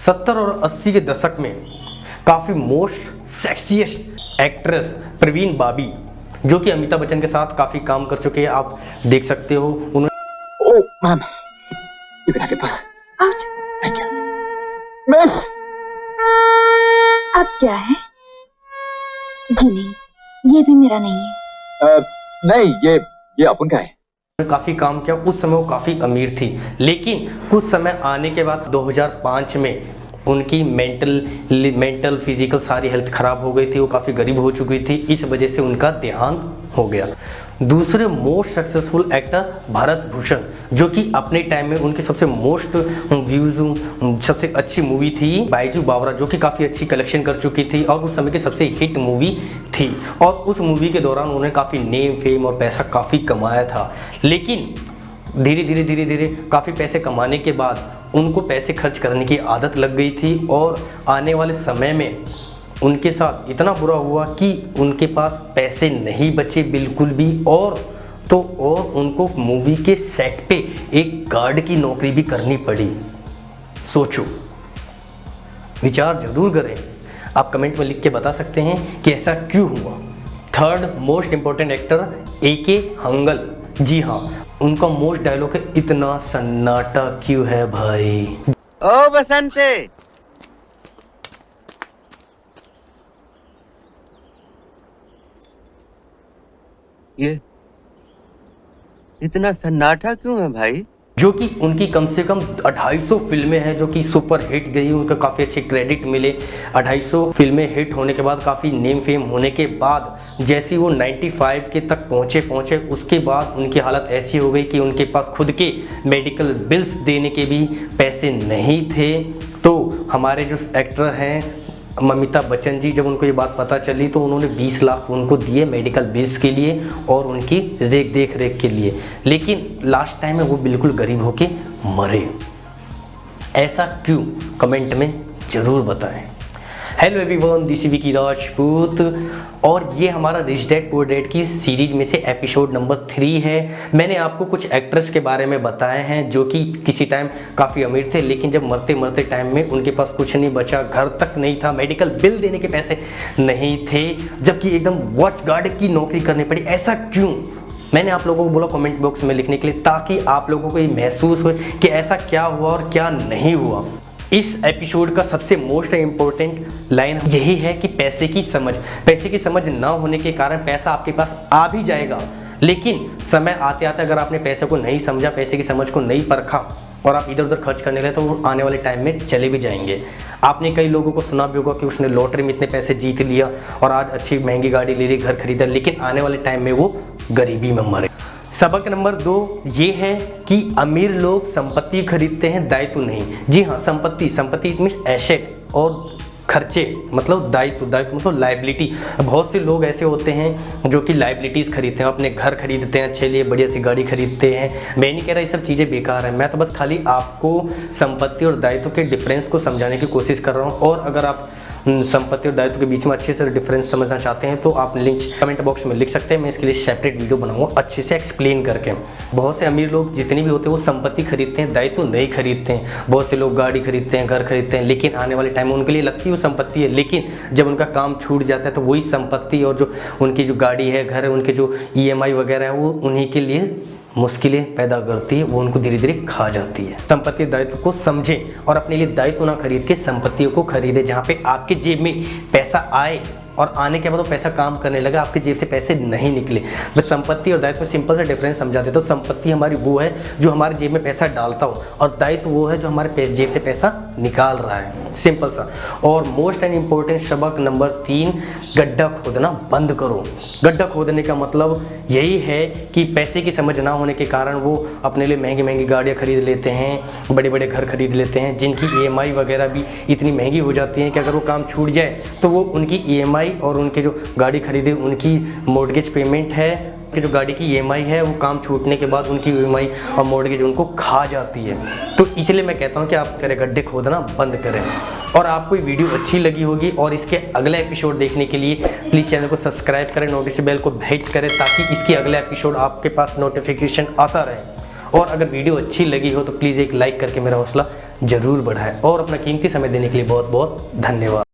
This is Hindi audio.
70 और 80 के दशक में काफ़ी मोस्ट सेक्सीएस्ट एक्ट्रेस प्रवीण बाबी, जो कि अमिताभ बच्चन के साथ काफ़ी काम कर चुके हैं, आप देख सकते हो। उन्होंने मैम, इधर आपके पास। Thank you miss. अब क्या है? जी नहीं, ये भी मेरा नहीं है। नहीं, ये अपन का है। काफ़ी काम किया, उस समय वो काफ़ी अमीर थी, लेकिन कुछ समय आने के बाद 2005 में उनकी मेंटल फिजिकल सारी हेल्थ खराब हो गई थी, वो काफ़ी गरीब हो चुकी थी, इस वजह से उनका देहांत हो गया। दूसरे most successful actor Bharat Bhushan, जो कि अपने टाइम में उनकी सबसे मोस्ट व्यूज सबसे अच्छी मूवी थी बाइजू बावरा, जो कि काफ़ी अच्छी कलेक्शन कर चुकी थी और उस समय की सबसे हिट मूवी थी। और उस मूवी के दौरान उन्होंने काफ़ी नेम फेम और पैसा काफ़ी कमाया था, लेकिन धीरे धीरे काफ़ी पैसे कमाने के बाद उनको पैसे खर्च करने की आदत लग गई थी और आने वाले समय में उनके साथ इतना बुरा हुआ कि उनके पास पैसे नहीं बचे बिल्कुल भी, और उनको मूवी के सेट पे एक गार्ड की नौकरी भी करनी पड़ी। सोचो, विचार जरूर करें। आप कमेंट में लिख के बता सकते हैं कि ऐसा क्यों हुआ। Third most important actor A K. Hangal, जी हाँ, उनका मोस्ट डायलॉग है, इतना सन्नाटा क्यों है भाई। ओ बसंते, ये इतना सन्नाटा क्यों है भाई? जो कि उनकी कम से कम 250 फिल्में हैं जो कि सुपर हिट गई, उनको काफ़ी अच्छे क्रेडिट मिले। 250 फिल्में हिट होने के बाद, काफ़ी नेम फेम होने के बाद, जैसे वो 95 के तक पहुँचे उसके बाद उनकी हालत ऐसी हो गई कि उनके पास खुद के मेडिकल बिल्स देने के भी पैसे नहीं थे। तो हमारे जो एक्टर हैं अमिताभ बच्चन जी, जब उनको ये बात पता चली तो उन्होंने 20 लाख उनको दिए मेडिकल बिल्स के लिए और उनकी देख रेख के लिए, लेकिन लास्ट टाइम में वो बिल्कुल गरीब होके मरे। ऐसा क्यों? कमेंट में ज़रूर बताएं। Hello everyone, this is Vicky Rajput और ये हमारा रिच डैड पुअर डैड की सीरीज में से एपिसोड नंबर 3 है। मैंने आपको कुछ एक्ट्रेस के बारे में बताए हैं जो कि किसी टाइम काफ़ी अमीर थे, लेकिन जब मरते टाइम में उनके पास कुछ नहीं बचा, घर तक नहीं था, मेडिकल बिल देने के पैसे नहीं थे, जबकि एकदम वॉच गार्ड की नौकरी करनी पड़ी। ऐसा क्यों? मैंने आप लोगों को बोला कमेंट बॉक्स में लिखने के लिए, ताकि आप लोगों को ये महसूस हो कि ऐसा क्या हुआ और क्या नहीं हुआ। इस एपिसोड का सबसे मोस्ट इम्पोर्टेंट लाइन यही है कि पैसे की समझ ना होने के कारण पैसा आपके पास आ भी जाएगा, लेकिन समय आते आते अगर आपने पैसे को नहीं समझा, पैसे की समझ को नहीं परखा और आप इधर उधर खर्च करने लगे, तो वो आने वाले टाइम में चले भी जाएंगे। आपने कई लोगों को सुना भी होगा कि उसने लॉटरी में इतने पैसे जीत लिया और आज अच्छी महंगी गाड़ी ले ली, घर खरीदा, लेकिन आने वाले टाइम में वो गरीबी में मरे। सबक नंबर 2 ये है कि अमीर लोग संपत्ति खरीदते हैं, दायित्व नहीं। जी हाँ, संपत्ति इट मीन्स एसेट और खर्चे मतलब दायित्व मतलब लाइबिलिटी। बहुत से लोग ऐसे होते हैं जो कि लाइबिलिटीज़ खरीदते हैं, अपने घर खरीदते हैं, अच्छे लिए बढ़िया सी गाड़ी खरीदते हैं। मैं नहीं कह रहा ये सब चीज़ें बेकार हैं, मैं तो बस खाली आपको संपत्ति और दायित्व के डिफरेंस को समझाने की कोशिश कर रहा हूँ। और अगर आप संपत्ति और दायित्व के बीच में अच्छे से डिफरेंस समझना चाहते हैं तो आप लिंक कमेंट बॉक्स में लिख सकते हैं, मैं इसके लिए सेपरेट वीडियो बनाऊंगा अच्छे से एक्सप्लेन करके। बहुत से अमीर लोग जितने भी होते हैं वो संपत्ति खरीदते हैं, दायित्व नहीं खरीदते हैं। बहुत से लोग गाड़ी खरीदते हैं, घर खरीदते हैं, लेकिन आने वाले टाइम में उनके लिए लगती है वो संपत्ति है, लेकिन जब उनका काम छूट जाता है तो वही संपत्ति और जो उनकी जो गाड़ी है, घर है, उनके जो EMI वगैरह है, वो उन्हीं के लिए मुश्किलें पैदा करती है, वो उनको धीरे धीरे खा जाती है। संपत्ति दायित्व को समझें और अपने लिए दायित्व ना खरीद के संपत्तियों को खरीदें, जहाँ पे आपके जेब में पैसा आए और आने के बाद वो पैसा काम करने लगा, आपके जेब से पैसे नहीं निकले। बस संपत्ति और दायित्व में सिंपल सा डिफरेंस समझा देता हूँ। संपत्ति हमारी वो है जो हमारे जेब में पैसा डालता हो, और दायित्व वो है जो हमारे जेब से पैसा निकाल रहा है, सिंपल सा। और मोस्ट एंड इम्पोर्टेंट सबक नंबर 3, गड्ढा खोदना बंद करो। गड्ढा खोदने का मतलब यही है कि पैसे की समझ ना होने के कारण वो अपने लिए महंगी गाड़ियाँ खरीद लेते हैं, बड़े बड़े घर खरीद लेते हैं, जिनकी EMI वगैरह भी इतनी महंगी हो जाती है कि अगर वो काम छूट जाए तो वो उनकी EMI और उनके जो गाड़ी खरीदे उनकी मॉर्गेज पेमेंट है कि जो गाड़ी की EMI है वो काम छूटने के बाद उनकी EMI और मॉर्गेज उनको खा जाती है। तो इसलिए मैं कहता हूँ कि आप करें गड्ढे खोदना बंद करें। और आपको ये वीडियो अच्छी लगी होगी और इसके अगले एपिसोड देखने के लिए प्लीज़ चैनल को सब्सक्राइब करें, नोटिफिकेशन बेल को हिट करें, ताकि इसके अगले एपिसोड आपके पास नोटिफिकेशन आता रहे। और अगर वीडियो अच्छी लगी हो तो प्लीज़ एक लाइक करके मेरा हौसला जरूर बढ़ाएं और अपना कीमती समय देने के लिए बहुत बहुत धन्यवाद।